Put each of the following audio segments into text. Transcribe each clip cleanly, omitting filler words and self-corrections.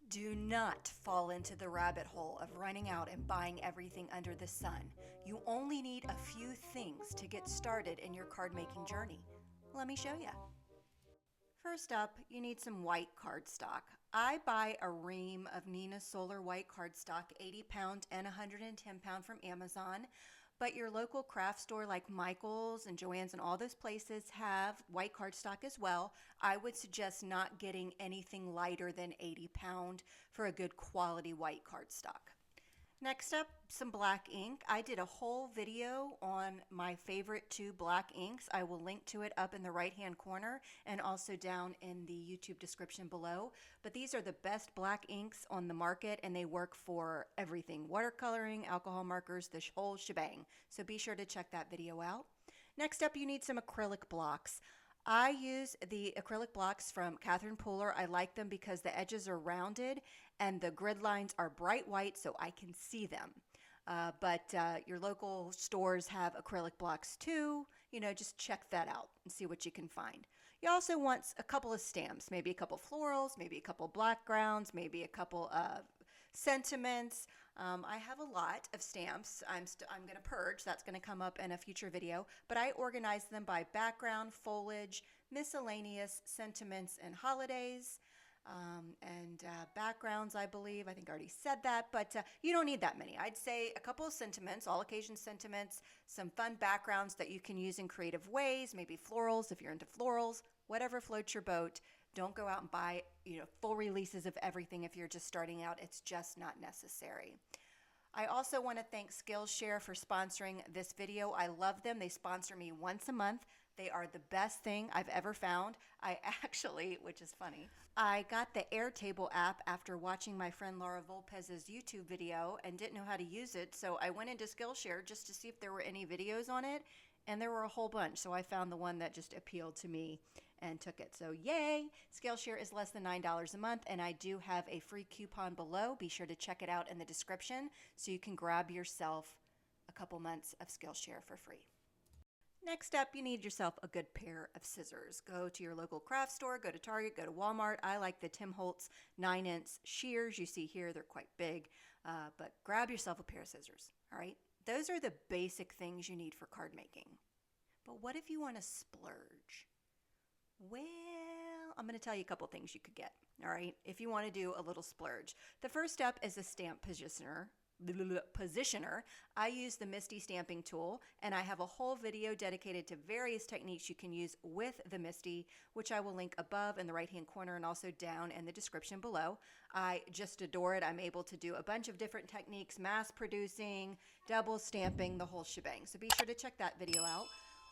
Do not fall into the rabbit hole of running out and buying everything under the sun. You only need a few things to get started in your card making journey. Let me show you. First up, you need some white cardstock. I buy a ream of Neenah Solar white cardstock, 80 pound and 110 pound from Amazon. But your local craft store like Michael's and Joann's and all those places have white cardstock as well. I would suggest not getting anything lighter than 80 pound for a good quality white cardstock. Next up, some black ink. I did a whole video on my favorite two black inks. I will link to it up in the right hand corner and also down in the YouTube description below. But these are the best black inks on the market and they work for everything. Watercoloring, alcohol markers, the whole shebang. So be sure to check that video out. Next up, you need some acrylic blocks. I use the acrylic blocks from Catherine Pooler. I like them because the edges are rounded and the grid lines are bright white so I can see them. But your local stores have acrylic blocks too. You know, just check that out and see what you can find. You also want a couple of stamps, maybe a couple florals, maybe a couple backgrounds, maybe a couple of sentiments. I have a lot of stamps. I'm going to purge. That's going to come up in a future video. But I organize them by background, foliage, miscellaneous, sentiments, and holidays. Backgrounds, I believe. I think I already said that, but you don't need that many. I'd say a couple of sentiments, all occasion sentiments, some fun backgrounds that you can use in creative ways, maybe florals if you're into florals, whatever floats your boat. Don't go out and buy, full releases of everything if you're just starting out. It's just not necessary. I also want to thank Skillshare for sponsoring this video. I love them. They sponsor me once a month. They are the best thing I've ever found. I actually, which is funny, I got the Airtable app after watching my friend Laura Volpez's YouTube video and didn't know how to use it. So I went into Skillshare just to see if there were any videos on it. And there were a whole bunch. So I found the one that just appealed to me and took it. So yay! Skillshare is less than $9 a month. And I do have a free coupon below. Be sure to check it out in the description so you can grab yourself a couple months of Skillshare for free. Next up, you need yourself a good pair of scissors. Go to your local craft store, go to Target, go to Walmart. I like the Tim Holtz 9-inch shears you see here. They're quite big, but grab yourself a pair of scissors, all right? Those are the basic things you need for card making. But what if you want to splurge? Well, I'm going to tell you a couple things you could get, all right, if you want to do a little splurge. The first step is a stamp positioner. I use the MISTI stamping tool, and I have a whole video dedicated to various techniques you can use with the MISTI, which I will link above in the right hand corner and also down in the description below. I just adore it. I'm able to do a bunch of different techniques, mass producing, double stamping, the whole shebang. So be sure to check that video out.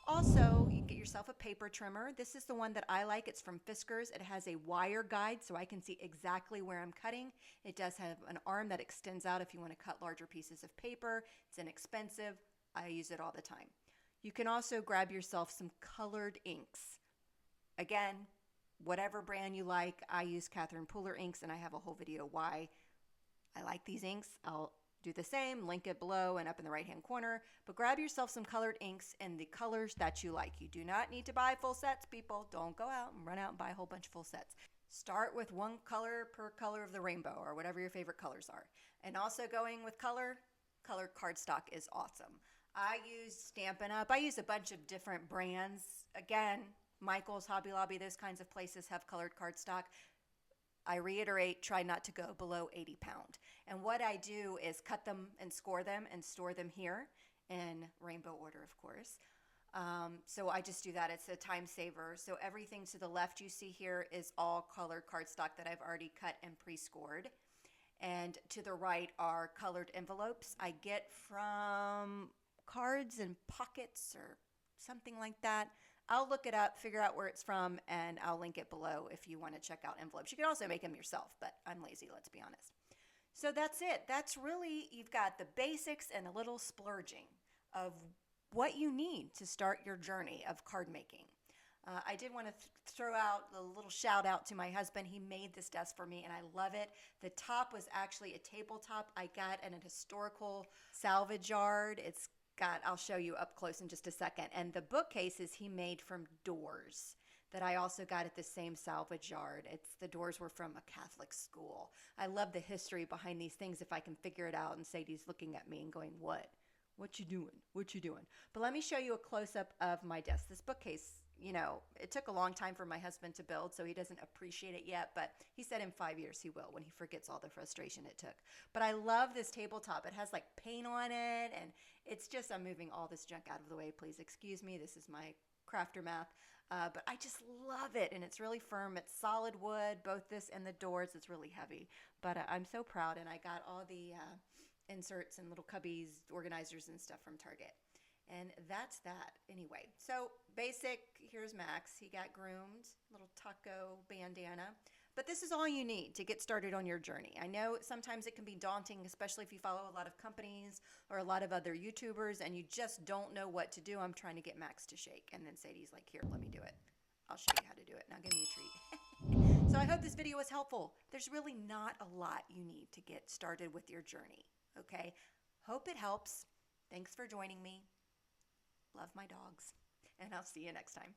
Also, you can get yourself a paper trimmer. This is the one that I like. It's from Fiskars. It has a wire guide so I can see exactly where I'm cutting. It does have an arm that extends out if you want to cut larger pieces of paper. It's inexpensive. I use it all the time. You can also grab yourself some colored inks. Again, whatever brand you like. I use Catherine Pooler inks and I have a whole video why I like these inks. I'll do the same, link it below and up in the right hand corner, but grab yourself some colored inks in the colors that you like. You do not need to buy full sets, people. Don't go out and run out and buy a whole bunch of full sets. Start with one color per color of the rainbow or whatever your favorite colors are. And also going with colored cardstock is awesome. I use Stampin' Up. I use a bunch of different brands. Again, Michael's, Hobby Lobby, those kinds of places have colored cardstock. I reiterate, try not to go below 80 pound. And what I do is cut them and score them and store them here in rainbow order, of course. So I just do that. It's a time saver. So everything to the left you see here is all colored cardstock that I've already cut and pre-scored. And to the right are colored envelopes I get from Cards and Pockets or something like that. I'll look it up, figure out where it's from, and I'll link it below if you want to check out envelopes. You can also make them yourself, but I'm lazy, let's be honest. So that's it. That's really, you've got the basics and a little splurging of what you need to start your journey of card making. I did want to throw out a little shout out to my husband. He made this desk for me and I love it. The top was actually a tabletop I got at an historical salvage yard. I'll show you up close in just a second. And the bookcases he made from doors. that I also got at the same salvage yard. The doors were from a Catholic school. I love the history behind these things if I can figure it out. And Sadie's looking at me and going, what? What you doing? What you doing? But let me show you a close-up of my desk. This bookcase, you know, it took a long time for my husband to build, so he doesn't appreciate it yet, but he said in 5 years he will when he forgets all the frustration it took. But I love this tabletop. It has like paint on it, and it's just, I'm moving all this junk out of the way. Please excuse me. This is my crafter math. But I just love it, and it's really firm. It's solid wood, both this and the doors. It's really heavy, but I'm so proud, and I got all the inserts and little cubbies, organizers and stuff from Target. And that's that. Anyway, so basic, here's Max. He got groomed, little taco bandana. But this is all you need to get started on your journey. I know sometimes it can be daunting, especially if you follow a lot of companies or a lot of other YouTubers and you just don't know what to do. I'm trying to get Max to shake. And then Sadie's like, here, let me do it. I'll show you how to do it. Now give me a treat. So I hope this video was helpful. There's really not a lot you need to get started with your journey. Okay? Hope it helps. Thanks for joining me. Love my dogs. And I'll see you next time.